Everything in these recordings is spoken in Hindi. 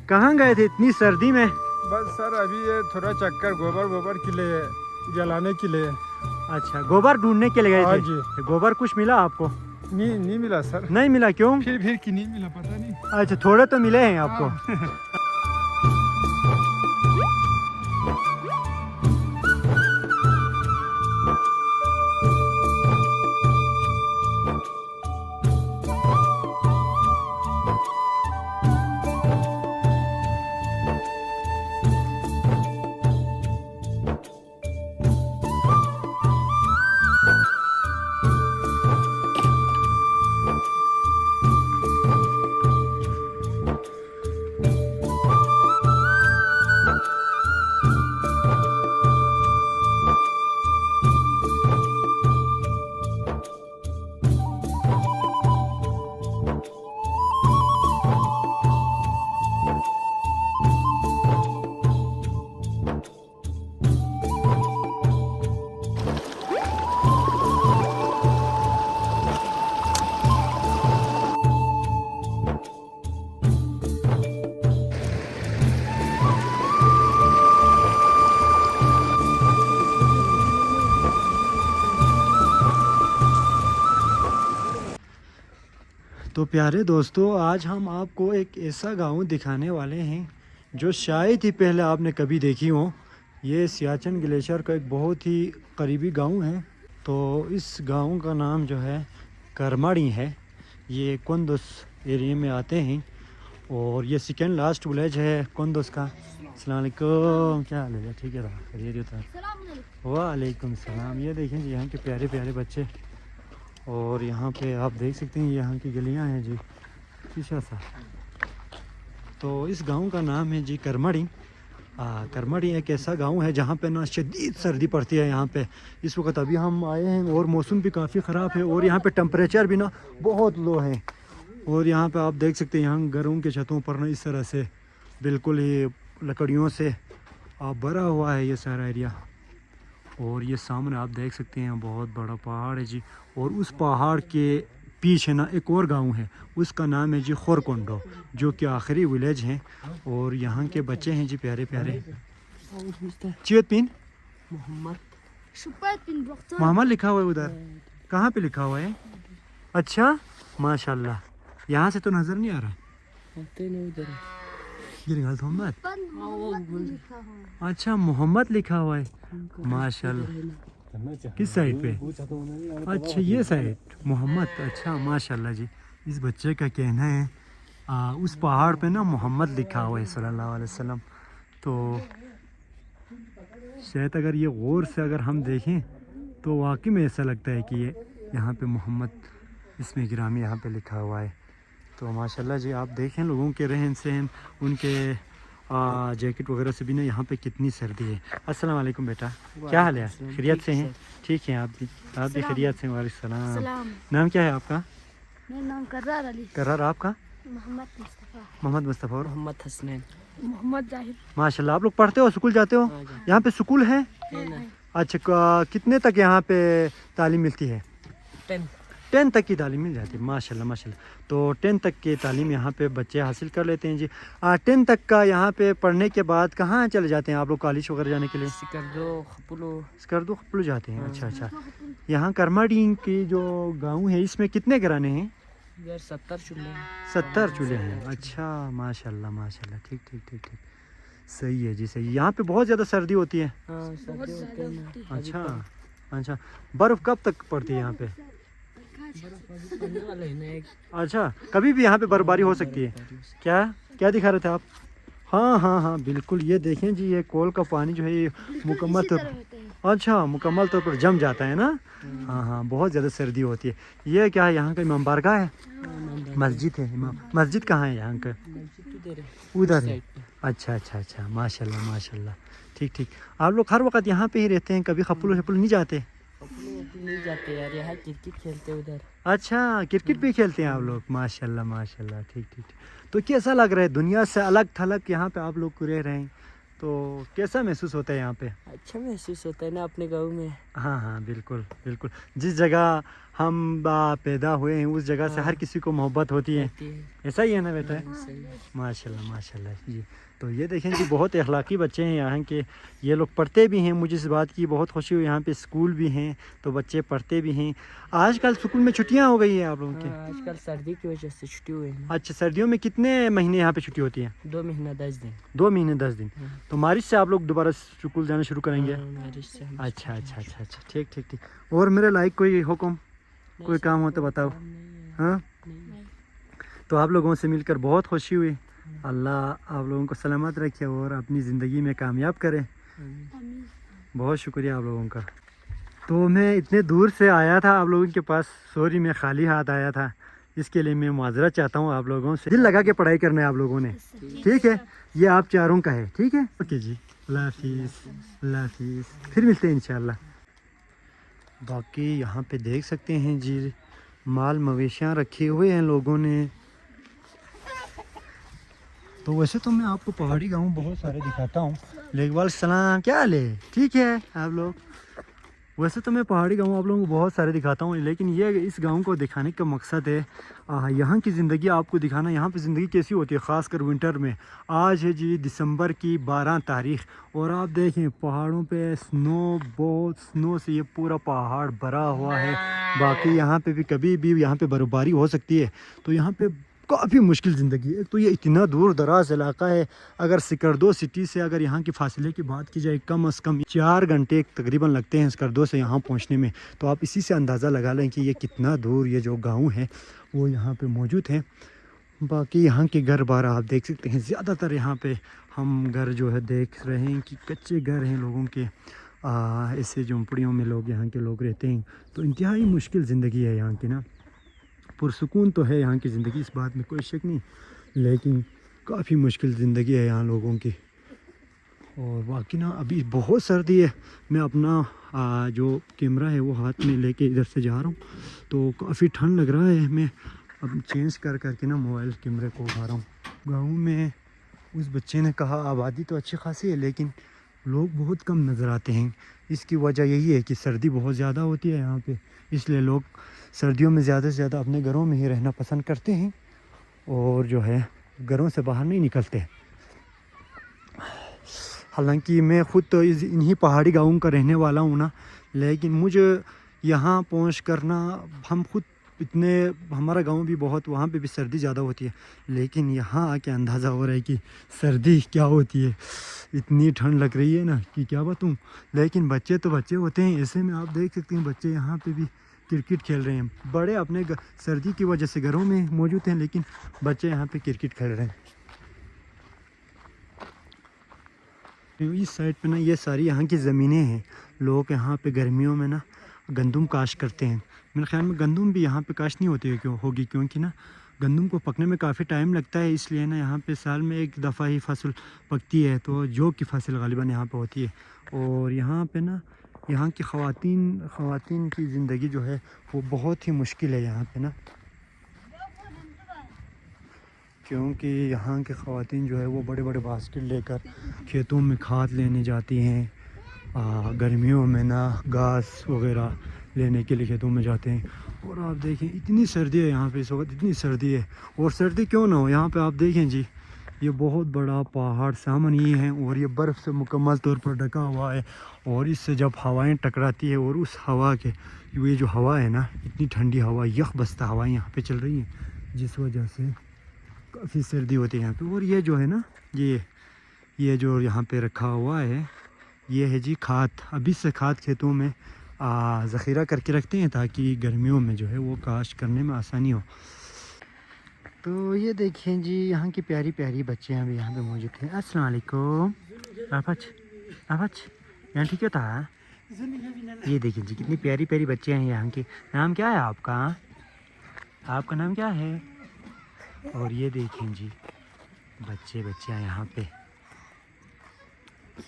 कहाँ गए थे इतनी सर्दी में? बस सर अभी ये थोड़ा चक्कर गोबर के लिए जलाने के लिए। अच्छा, गोबर ढूंढने के लिए गए हाँ थे? जी। गोबर कुछ मिला आपको? नहीं मिला सर। नहीं मिला, क्यों? फिर कि नहीं मिला, पता नहीं। अच्छा, थोड़े तो मिले हैं आपको। हाँ। तो प्यारे दोस्तों, आज हम आपको एक ऐसा गांव दिखाने वाले हैं जो शायद ही पहले आपने कभी देखी हो। ये सियाचिन ग्लेशियर का एक बहुत ही करीबी गांव है। तो इस गांव का नाम जो है करमाड़ी है। ये कुंदुस एरिया में आते हैं और ये सेकेंड लास्ट विलेज है कुंदुस का। अस्सलाम वालेकुम, क्या हाल है? ठीक है, खैरियत है? वालेकुम सलाम। ये देखें जी यहाँ के प्यारे प्यारे बच्चे। और यहाँ पे आप देख सकते हैं यहाँ की गलियाँ हैं जी, शीशा सा। तो इस गांव का नाम है जी करमाड़ी। करमाड़ी एक ऐसा गांव है जहाँ पे ना शदीद सर्दी पड़ती है यहाँ पे। इस वक्त अभी हम आए हैं और मौसम भी काफ़ी ख़राब है और यहाँ पे टेम्परेचर भी ना बहुत लो है। और यहाँ पे आप देख सकते हैं यहाँ घरों के छतों पर ना इस तरह से बिल्कुल ही लकड़ियों से भरा हुआ है ये सारा एरिया। और ये सामने आप देख सकते हैं बहुत बड़ा पहाड़ है जी। और उस पहाड़ के पीछे ना एक और गांव है, उसका नाम है जी खोरकोंडो, जो कि आखिरी विलेज है। और यहाँ के बच्चे हैं जी प्यारे प्यारे। चियत पिन मोहम्मद लिखा हुआ है उधर। कहाँ पे लिखा हुआ है? अच्छा, माशाल्लाह। यहाँ से तो नज़र नहीं आ रहा। मोहम्मद, अच्छा मोहम्मद लिखा हुआ है, माशाल्लाह। किस साइड पे? अच्छा, ये साइड मोहम्मद। अच्छा माशाल्लाह जी। इस बच्चे का कहना है उस पहाड़ पे ना मोहम्मद लिखा हुआ है सल्लल्लाहु अलैहि वसल्लम। तो शायद अगर ये गौर से अगर हम देखें तो वाकई में ऐसा लगता है कि ये यहाँ पे मोहम्मद इसमें गिरामी यहाँ पे लिखा हुआ है। तो माशाल्लाह जी, आप देखें लोगों के रहन सहन, उनके जैकेट वगैरह से भी ना यहाँ पे कितनी सर्दी है। अस्सलाम वालेकुम बेटा, क्या हाल है? खैरियत से हैं? ठीक है, आप भी खैरियत से? वालेकुम सलाम। नाम क्या है आपका? मेरा नाम करार अली। करार, आपका? मोहम्मद मुस्तफ़ा और मोहम्मद हसनैन। मोहम्मद जाहिर। माशाल्लाह। आप लोग पढ़ते हो, स्कूल जाते हो? यहाँ पे स्कूल है? अच्छा, कितने तक यहाँ पे तालीम मिलती है? 10 तक की तालीम मिल जाती है, माशाल्लाह माशाल्लाह। तो 10 तक की तालीम यहाँ पे बच्चे हासिल कर लेते हैं जी। 10 तक का यहाँ पे पढ़ने के बाद कहाँ चले जाते हैं आप लोग कॉलेज वगैरह जाने के लिए? स्कर्दो खपुलो जाते हैं। अच्छा अच्छा। यहाँ करमाड़ी की जो गांव है इसमें कितने घराने हैं? 70 चूल्हे हैं। अच्छा, माशाल्लाह माशाल्लाह। ठीक ठीक ठीक ठीक, सही है जी, सही है। यहाँ पे बहुत ज़्यादा सर्दी होती है? अच्छा अच्छा। बर्फ़ कब तक पड़ती है यहाँ पे? अच्छा, कभी भी यहाँ पे बर्फबारी हो सकती है? क्या क्या दिखा रहे थे आप? हाँ हाँ हाँ, बिल्कुल। ये देखें जी, ये कोल का पानी जो है ये मुकम्मल तौर पर, अच्छा मुकम्मल तौर पर जम जाता है ना। हाँ हाँ, बहुत ज़्यादा सर्दी होती है। ये क्या है, यहाँ का इमाम बारगाह है? मस्जिद है। मस्जिद कहाँ है यहाँ का? उधर है। अच्छा अच्छा अच्छा, माशाल्लाह माशाल्लाह। ठीक ठीक। आप लोग हर वक्त यहाँ पे ही रहते हैं, कभी खपुल शपुल नहीं जाते? नहीं जाते यार, यहाँ क्रिकेट खेलते उधर। अच्छा, क्रिकेट भी खेलते हैं आप लोग, माशाल्लाह माशाल्लाह। ठीक ठीक ठीक। तो कैसा लग रहा है दुनिया से अलग थलग यहाँ पे आप लोग रह रहे हैं, तो कैसा महसूस होता है यहाँ पे? अच्छा महसूस होता है ना अपने गाँव में। हाँ हाँ, बिल्कुल बिल्कुल। जिस जगह हम पैदा हुए हैं उस जगह से हर किसी को मोहब्बत होती है। होती है। ऐसा ही है ना बेटा? सही है। माशाल्लाह माशाल्लाह जी। तो ये देखें जी बहुत अखलाकी बच्चे हैं यहाँ के। ये लोग पढ़ते भी हैं, मुझे इस बात की बहुत खुशी हुई। यहाँ पे स्कूल भी हैं तो बच्चे पढ़ते भी हैं। आजकल स्कूल में छुट्टियाँ हो गई है आप लोगों की? हाँ, आजकल सर्दी की वजह से छुट्टी हुई है। अच्छा, सर्दियों में कितने महीने यहाँ पे छुट्टी होती है? 2 महीना 10 दिन। 2 महीने 10 दिन। हाँ। तो मार्च से आप लोग दोबारा स्कूल जाना शुरू करेंगे? हाँ, बारिश से हम अच्छा छुट्टी अच्छा अच्छा अच्छा, ठीक ठीक ठीक। और मेरे लायक कोई हुक्म, नहीं, कोई सर, काम हो तो कोई बताओ। काम नहीं है। हाँ, नहीं। तो आप लोगों से मिलकर बहुत खुशी हुई। अल्लाह आप लोगों को सलामत रखे और अपनी ज़िंदगी में कामयाब करे। आमीन। बहुत शुक्रिया आप लोगों का। तो मैं इतने दूर से आया था आप लोगों के पास, सॉरी मैं खाली हाथ आया था, इसके लिए मैं माजरत चाहता हूँ आप लोगों से। दिल लगा के पढ़ाई करना है आप लोगों ने, ठीक है? ये आप चारों का है, ठीक है? ओके जी, अल्लाह हाफिज़, अल्लाह हाफिज़, फिर मिलते हैं इंशाल्लाह। बाकी यहाँ पे देख सकते हैं जी माल मवेशियाँ रखे हुए हैं लोगों ने। तो वैसे तो मैं आपको पहाड़ी गांव बहुत सारे दिखाता हूँ, लेकबाल सलाम, क्या हाल है? ठीक है आप लोग? वैसे तो मैं पहाड़ी गांव आप लोगों को बहुत सारे दिखाता हूँ, लेकिन ये इस गांव को दिखाने का मकसद है यहाँ की ज़िंदगी आपको दिखाना, यहाँ पे ज़िंदगी कैसी होती है ख़ासकर विंटर में। आज है जी दिसंबर की 12 तारीख़ और आप देखें पहाड़ों पे स्नो, बहुत स्नो से ये पूरा पहाड़ भरा हुआ है। बाकी यहाँ पे भी कभी भी यहाँ पे बर्फ़बारी हो सकती है। तो यहाँ पे काफ़ी मुश्किल ज़िंदगी है। एक तो ये इतना दूर दराज इलाका है। अगर सिकरदो सिटी से अगर यहाँ के फासले की बात की जाए, कम से कम 4 घंटे तकरीबन लगते हैं सिकरदो से यहाँ पहुँचने में। तो आप इसी से अंदाज़ा लगा लें कि ये कितना दूर ये जो गांव है वो यहाँ पे मौजूद है। बाकी यहाँ के घर बार आप देख सकते हैं, ज़्यादातर यहाँ पे हम घर जो है देख रहे हैं कि कच्चे घर हैं लोगों के। ऐसे झोंपड़ियों में लोग यहाँ के लोग रहते हैं। तो इंतहाई मुश्किल ज़िंदगी है यहाँ की ना। पुरसुकून तो है यहाँ की ज़िंदगी, इस बात में कोई शक नहीं, लेकिन काफ़ी मुश्किल ज़िंदगी है यहाँ लोगों की। और बाकी ना अभी बहुत सर्दी है। मैं अपना जो कैमरा है वो हाथ में लेके इधर से जा रहा हूँ, तो काफ़ी ठंड लग रहा है। मैं अब चेंज कर करके ना मोबाइल कैमरे को उठा रहा हूँ। गाँव में उस बच्चे ने कहा आबादी तो अच्छी खासी है लेकिन लोग बहुत कम नज़र आते हैं। इसकी वजह यही है कि सर्दी बहुत ज़्यादा होती है यहाँ पे, इसलिए लोग सर्दियों में ज़्यादा से ज़्यादा अपने घरों में ही रहना पसंद करते हैं और जो है घरों से बाहर नहीं निकलते। हालांकि मैं ख़ुद तो इन्हीं पहाड़ी गाँवों का रहने वाला हूँ ना, लेकिन मुझे यहाँ पहुँच कर ना हम खुद इतने, हमारा गांव भी बहुत, वहाँ पे भी सर्दी ज़्यादा होती है, लेकिन यहाँ आके अंदाज़ा हो रहा है कि सर्दी क्या होती है। इतनी ठंड लग रही है ना कि क्या बताऊँ। लेकिन बच्चे तो बच्चे होते हैं, ऐसे में आप देख सकते हैं बच्चे यहाँ पे भी क्रिकेट खेल रहे हैं। बड़े अपने सर्दी की वजह से घरों में मौजूद हैं, लेकिन बच्चे यहाँ पे क्रिकेट खेल रहे हैं। तो इस साइड पे ना ये सारी यहाँ की ज़मीनें हैं। लोग यहाँ पे गर्मियों में ना गंदम काश्त करते हैं। मेरे ख्याल में गंदम भी यहाँ पे काश्त नहीं होती है होगी, क्योंकि ना गंदम को पकने में काफ़ी टाइम लगता है, इसलिए ना यहाँ पे साल में एक दफ़ा ही फसल पकती है। तो जौ की फसल गालिबा यहाँ पे होती है। और यहाँ पे ना यहाँ की ख़वातीन की ज़िंदगी जो है वो बहुत ही मुश्किल है यहाँ पे ना, क्योंकि यहाँ के ख़वातीन जो है वो बड़े बड़े बास्केट लेकर खेतों में खाद लेने जाती हैं। गर्मियों में ना घास वगैरह लेने के लिए खेतों में जाते हैं। और आप देखें इतनी सर्दी है यहाँ पे इस वक्त, इतनी सर्दी है। और सर्दी क्यों ना हो, यहाँ पे आप देखें जी ये बहुत बड़ा पहाड़ सामने ही है और ये बर्फ़ से मुकम्मल तौर पर ढका हुआ है। और इससे जब हवाएं टकराती है और उस हवा के, ये जो हवा है ना, इतनी ठंडी हवा, यख बस्ता हवाएं यहाँ पे चल रही हैं, जिस वजह से काफ़ी सर्दी होती है यहाँ पे। और ये जो है ना, ये जो यहाँ पे रखा हुआ है ये है जी खाद। अभी से खाद खेतों में ज़ख़ीरा करके रखते हैं ताकि गर्मियों में जो है वो काश्त करने में आसानी हो। तो ये देखें जी यहाँ की प्यारी प्यारी बच्चियाँ भी यहाँ पे मौजूद हैं। अस्सलाम वालेकुम। आफच यहाँ ठीक है था। ये देखें जी कितनी प्यारी प्यारी बच्चियाँ हैं यहाँ के। नाम क्या है आपका? आपका नाम क्या है? और ये देखें जी बच्चियाँ यहाँ पे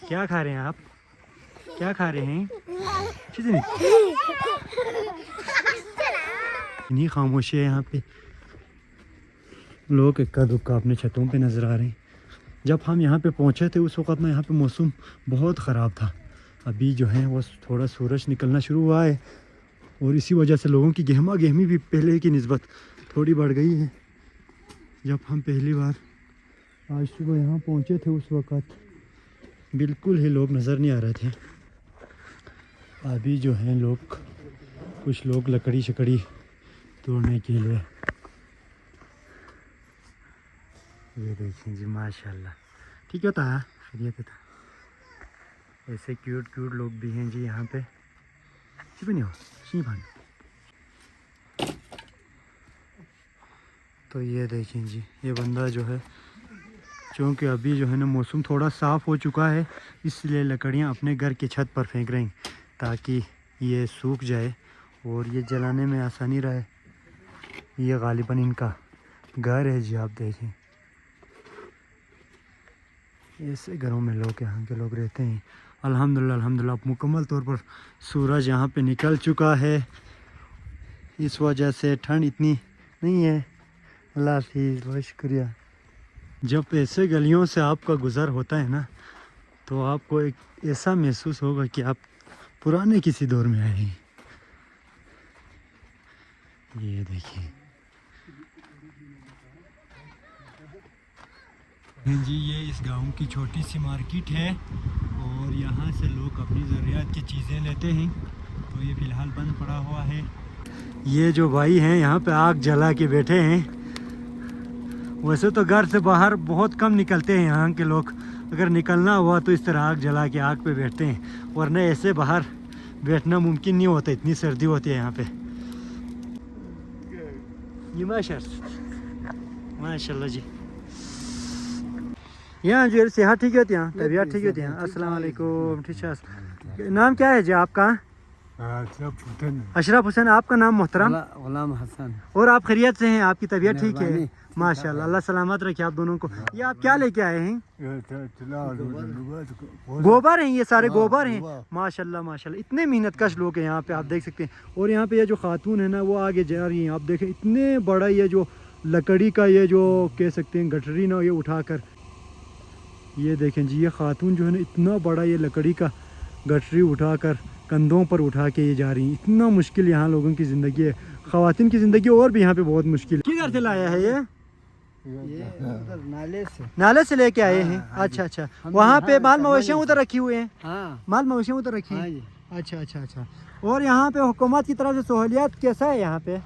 क्या खा रहे हैं आप? क्या खा रहे हैं? इतनी खामोशी है यहाँ पे, लोग इक्का दुक्का अपने छतों पे नज़र आ रहे हैं। जब हम यहाँ पे पहुँचे थे उस वक़्त ना यहाँ पे मौसम बहुत ख़राब था। अभी जो है वो थोड़ा सूरज निकलना शुरू हुआ है और इसी वजह से लोगों की गहमा गहमी भी पहले की निस्बत थोड़ी बढ़ गई है। जब हम पहली बार आज सुबह यहाँ पहुँचे थे उस वक़्त बिल्कुल ही लोग नज़र नहीं आ रहे थे। अभी जो हैं लोग, कुछ लोग लकड़ी शकड़ी तोड़ने के लिए, ये देखिए जी माशाल्लाह। ठीक होता है खैरियत था। ऐसे क्यूट क्यूट लोग भी हैं जी यहाँ पे। नहीं हो तो ये देखें जी, ये बंदा जो है, क्योंकि अभी जो है ना मौसम थोड़ा साफ़ हो चुका है, इसलिए लकड़ियाँ अपने घर की छत पर फेंक रही ताकि ये सूख जाए और ये जलाने में आसानी रहे। ये गालिबन इनका घर है जी, आप देखें। ऐसे घरों में लोग, यहाँ के लोग रहते हैं। अल्हम्दुलिल्लाह अल्हम्दुलिल्लाह अब मुकम्मल तौर पर सूरज यहाँ पे निकल चुका है, इस वजह से ठंड इतनी नहीं है। अल्लाह हाफिज़, बहुत शुक्रिया। जब ऐसे गलियों से आपका गुज़र होता है ना, तो आपको एक ऐसा महसूस होगा कि आप पुराने किसी दौर में आए हैं। ये देखिए जी, ये इस गांव की छोटी सी मार्केट है और यहाँ से लोग अपनी ज़रूरियात की चीज़ें लेते हैं। तो ये फ़िलहाल बंद पड़ा हुआ है। ये जो भाई हैं यहाँ पे आग जला के बैठे हैं। वैसे तो घर से बाहर बहुत कम निकलते हैं यहाँ के लोग, अगर निकलना हुआ तो इस तरह आग जला के आग पे बैठते हैं, वरना ऐसे बाहर बैठना मुमकिन नहीं होता, इतनी सर्दी होती है यहाँ पे। माशाल्लाह जी, यहाँ जो सेहत ठीक होती है, यहाँ तबीयत ठीक होती है। अस्सलाम वालेकुम। ठीक है, नाम क्या है जी आपका? अशरफ हुसैन। आपका नाम मोहतरम? गुलाम हसन। और आप खैरियत से हैं? आपकी तबीयत ठीक है? माशाल्लाह, अल्लाह सलामत रखे आप दोनों को। ये आप क्या लेके आए हैं? गोबर हैं, ये सारे गोबर हैं। माशाल्लाह माशाल्लाह, इतने मेहनत कश लोग हैं यहाँ पे, आप देख सकते हैं। और यहाँ पे ये जो खातून है ना, वो आगे जा रही हैं, आप देखें। इतने बड़ा ये जो लकड़ी का ये जो कह सकते हैं गठरी ना, ये उठाकर, ये देखें जी, ये खातून जो है ना, इतना बड़ा ये लकड़ी का गठरी उठाकर कंधों पर उठा के ये जा रही हैं। इतना मुश्किल यहाँ लोगों की ज़िंदगी है, ख़वातीन की ज़िंदगी और भी यहाँ पे बहुत मुश्किल है। किधर से लाया है ये नाले से लेके आए हैं? अच्छा अच्छा, वहाँ पे माल मवेशियाँ उधर रखी हुए हैं? हाँ, माल मवेशियाँ उधर रखी हाँ हैं? जी। अच्छा अच्छा अच्छा। और यहाँ पे हुकूमत की तरफ से सहूलियत कैसा है यहाँ पे?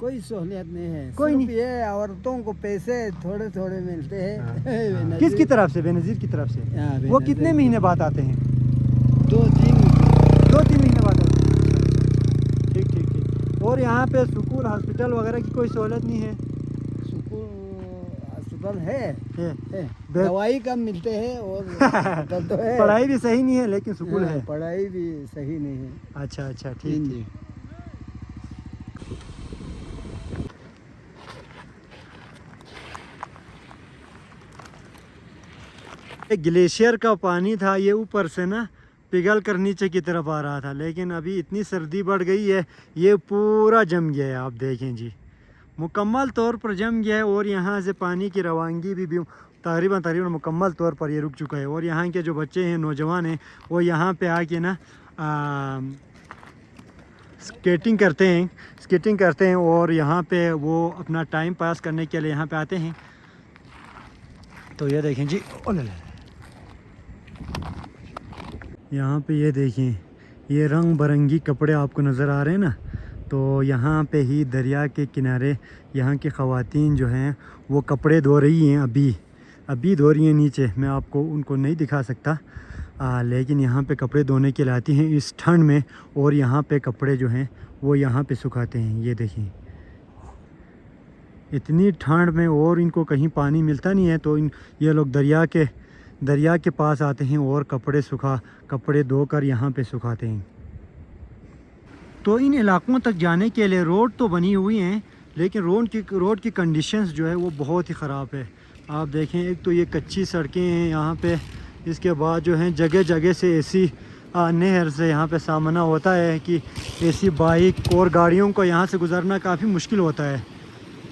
कोई सहूलियत नहीं है, कोई नहीं। ये औरतों को पैसे थोड़े थोड़े मिलते हैं। किसकी तरफ से? बेनज़ीर की तरफ से। वो कितने महीने बाद आते हैं? 2-3 महीने बाद आते हैं। ठीक ठीक ठीक। और यहाँ पे स्कूल हॉस्पिटल वगैरह की कोई सहूलत नहीं है? अस्पताल है। बे- दवाई कम मिलते हैं और अस्पताल तो है। पढ़ाई भी सही नहीं है, लेकिन स्कूल है। पढ़ाई भी सही नहीं है। अच्छा अच्छा, ठीक ठीक। ग्लेशियर का पानी था, ये ऊपर से ना पिघल कर नीचे की तरफ आ रहा था, लेकिन अभी इतनी सर्दी बढ़ गई है, ये पूरा जम गया है। आप देखें जी, मुकम्मल तौर पर जम गया है। और यहाँ से पानी की रवानगी भी तकरीबन मुकम्मल तौर पर ये रुक चुका है। और यहाँ के जो बच्चे हैं, नौजवान हैं, वो यहाँ पे आके ना स्केटिंग करते हैं और यहाँ पे वो अपना टाइम पास करने के लिए यहाँ पे आते हैं। तो ये देखें जी, यहाँ पे ये देखें, ये रंग बिरंगी कपड़े आपको नज़र आ रहे हैं ना, तो यहाँ पे ही दरिया के किनारे यहाँ की ख़वातीन जो हैं वो कपड़े धो रही हैं। अभी धो रही हैं नीचे, मैं आपको उनको नहीं दिखा सकता, लेकिन यहाँ पे कपड़े धोने के लिए आती हैं इस ठंड में। और यहाँ पे कपड़े जो हैं वो यहाँ पे सुखाते हैं। ये देखें, इतनी ठंड में, और इनको कहीं पानी मिलता नहीं है, तो ये लोग दरिया के पास आते हैं और कपड़े धोकर यहाँ पे सुखाते हैं। तो इन इलाकों तक जाने के लिए रोड तो बनी हुई हैं, लेकिन रोड की कंडीशंस जो है वो बहुत ही ख़राब है। आप देखें, एक तो ये कच्ची सड़कें हैं यहाँ पे, इसके बाद जो है जगह जगह से ऐसी नहर से यहाँ पे सामना होता है कि ऐसी बाइक और गाड़ियों को यहाँ से गुज़रना काफ़ी मुश्किल होता है।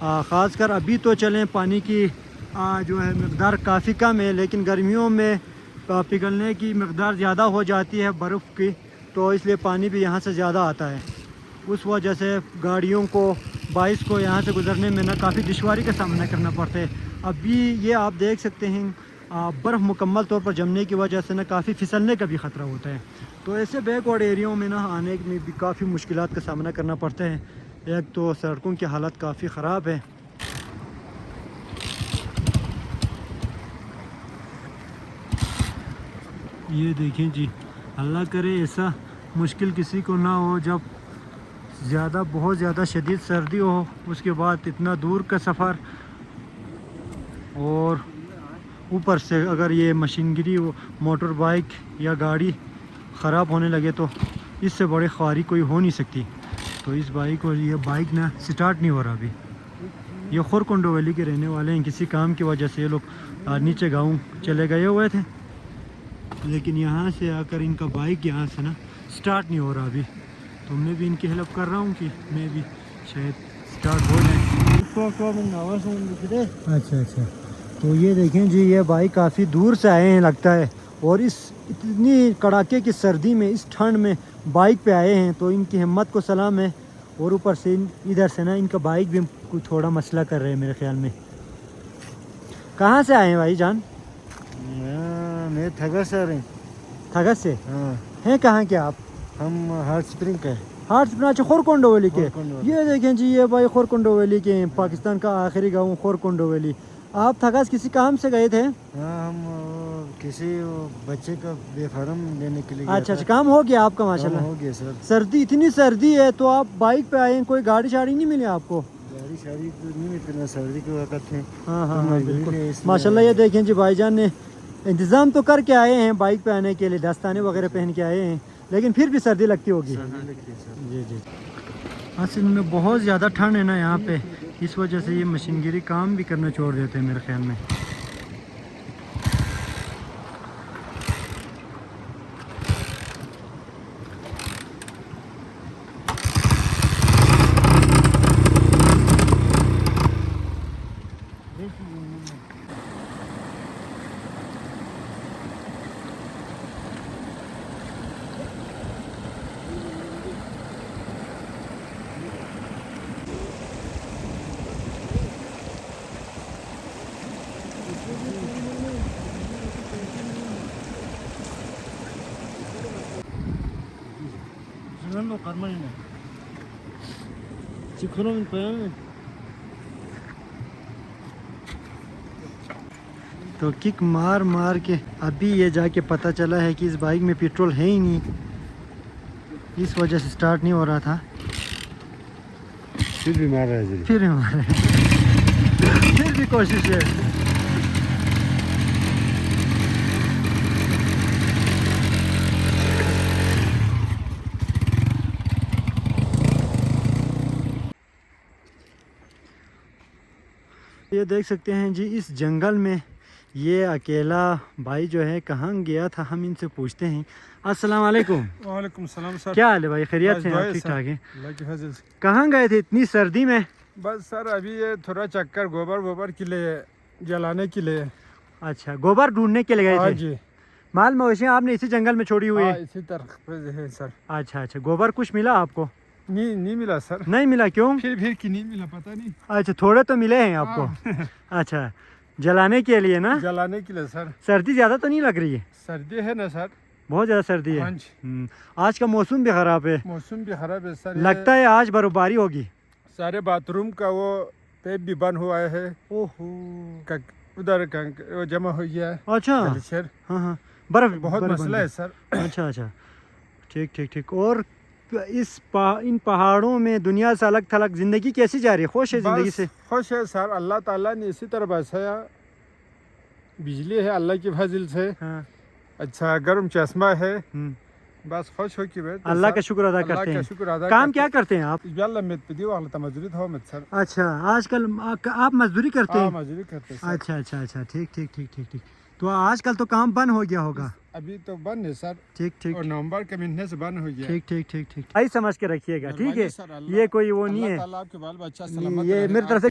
ख़ासकर अभी तो चलें, पानी की जो है मकदार काफ़ी कम है, लेकिन गर्मियों में पिघलने की मकदार ज़्यादा हो जाती है बर्फ़ की, तो इसलिए पानी भी यहाँ से ज़्यादा आता है। उस वजह से गाड़ियों को बाइक को यहाँ से गुजरने में ना काफ़ी दुश्वारी का सामना करना पड़ता है। अभी ये आप देख सकते हैं बर्फ़ मुकम्मल तौर पर जमने की वजह से ना काफ़ी फिसलने का भी ख़तरा होता है। तो ऐसे बैकवर्ड एरियाओं में ना आने में भी काफ़ी मुश्किलात का सामना करना पड़ता है। एक तो सड़कों की हालत काफ़ी ख़राब है। ये देखें जी, अल्लाह करे ऐसा मुश्किल किसी को ना हो जब बहुत ज़्यादा शदीद सर्दी हो, उसके बाद इतना दूर का सफ़र, और ऊपर से अगर ये मशीनगिरी मोटर बाइक या गाड़ी ख़राब होने लगे तो इससे बड़े ख्वारी कोई हो नहीं सकती। तो इस बाइक और ये बाइक ना स्टार्ट नहीं हो रहा अभी। ये खोरकुंडो वैली के रहने वाले हैं, किसी काम की वजह से ये लोग नीचे गाँव चले गए हुए थे, लेकिन यहाँ से आकर इनका बाइक यहाँ से ना स्टार्ट नहीं हो रहा अभी। तो मैं भी इनकी हेल्प कर रहा हूँ कि मैं भी शायद स्टार्ट हो जाए। अच्छा अच्छा, तो ये देखें जी, ये बाइक काफ़ी दूर से आए हैं लगता है, और इस इतनी कड़ाके की सर्दी में, इस ठंड में बाइक पे आए हैं, तो इनकी हिम्मत को सलाम है। और ऊपर से इधर से ना इनका बाइक भी कुछ थोड़ा मसला कर रहे हैं मेरे ख्याल में। कहाँ से आए हैं भाई जान? मैं थगस से रहे। थगस से? हाँ, हैं कहाँ के आप? हम हार्ट स्प्रिंग के। हार्ट स्प्रिंग, अच्छा खोरकुंडो वैली के। खोरकुंडो वैली। ये देखें जी, ये भाई खोरकुंडो वैली के हैं, पाकिस्तान का आखिरी गाँव खोरकुंडो वैली। आप थगस किसी काम से गए थे? हाँ, हम किसी बच्चे का बेफारम लेने के लिए गया अच्छा था। अच्छा, काम हो गया आपका माशाल्लाह? हो गया सर। सर्दी, इतनी सर्दी है तो आप बाइक पे आए हैं, कोई गाड़ी शाड़ी नहीं मिली आपको? गाड़ी शाड़ी तो नहीं मिलती, सर्दी के वक्त में। हाँ हाँ तो हाँ, मजबूरी बिल्कुल है, इसलिए माशाल्लाह। ये देखें जी, भाईजान ने इंतज़ाम तो करके आए हैं बाइक पे आने के लिए, दस्ताने वगैरह पहन के आए हैं, लेकिन फिर भी सर्दी लगती होगी। सर्दी लगती है सर। जी जी, असल में बहुत ज़्यादा ठंड है ना यहाँ पे, इस वजह से ये मशीनगिरी काम भी करना छोड़ देते हैं मेरे ख्याल में। तो किक मार मार के अभी ये जाके पता चला है कि इस बाइक में पेट्रोल है ही नहीं, इस वजह से स्टार्ट नहीं हो रहा था। फिर भी मार रहा है, फिर फिर भी कोशिश है। ये देख सकते हैं जी, इस जंगल में ये अकेला भाई जो है कहाँ गया था, हम इनसे पूछते हैं। अस्सलाम वालेकुम। वालेकुम सलाम सर। क्या हाल है भाई, खैरियत बस से? दुआ आप है ठीक सर। ठाक हैं? अल्लाह की फजल से। कहाँ गए थे इतनी सर्दी में? बस सर अभी ये थोड़ा चक्कर गोबर के लिए जलाने के लिए। अच्छा, गोबर ढूंढने के लिए गए हाँ थे? जी। माल मवेशियाँ आपने इसी जंगल में छोड़ी हुई हाँ, है? इसी तरह पे है सर। अच्छा अच्छा, गोबर कुछ मिला आपको? नहीं मिला सर। नहीं मिला, क्यों? फिर कि नहीं मिला, पता नहीं। अच्छा, थोड़े तो मिले हैं आपको। हाँ। अच्छा, जलाने के लिए ना? जलाने के लिए सर। सर्दी ज़्यादा तो नहीं लग रही है? सर्दी है ना सर, बहुत ज़्यादा सर्दी है। हाँ जी। आज का मौसम भी ख़राब है, मौसम भी खराब है सर। लगता है आज बर्फबारी होगी। सारे बाथरूम का वो पेप भी बंद हुआ है। ओहो, उधर वो जमा हो गया है अच्छा। ग्लेशियर। हाँ हाँ, बर्फ बहुत बर्फ मसला बन है सर। गई। अच्छा अच्छा, ठीक ठीक ठीक। और इन पहाड़ों में दुनिया से अलग थलग ज़िंदगी कैसी जा रही है? खुश है ज़िंदगी बस से? खुश है सर, अल्लाह ताला ने इसी तरह बसाया। बिजली है अल्लाह की फजल से। हाँ। अच्छा गर्म चश्मा है। हम्म, बस खुश हो कि अल्लाह का शुक्र अदा करते हैं। काम क्या करते हैं आप? मजदूरी था सर। अच्छा, आजकल आप मजदूरी करते हाँ, हैं? मजदूरी करते हैं सर। अच्छा अच्छा अच्छा, ठीक ठीक ठीक ठीक ठीक। तो आजकल तो काम बंद हो गया होगा? अभी तो बंद है सर, ठीक ठीक और नवंबर के महीने से बंद हो गया। ठीक ठीक ठीक ठीक, सही समझ के रखिएगा, ठीक है? मेहरबानी सर, ये कोई वो नहीं है, अल्लाह ताला आपके बाल बच्चा सलामत ये रहे। मेरी तरफ से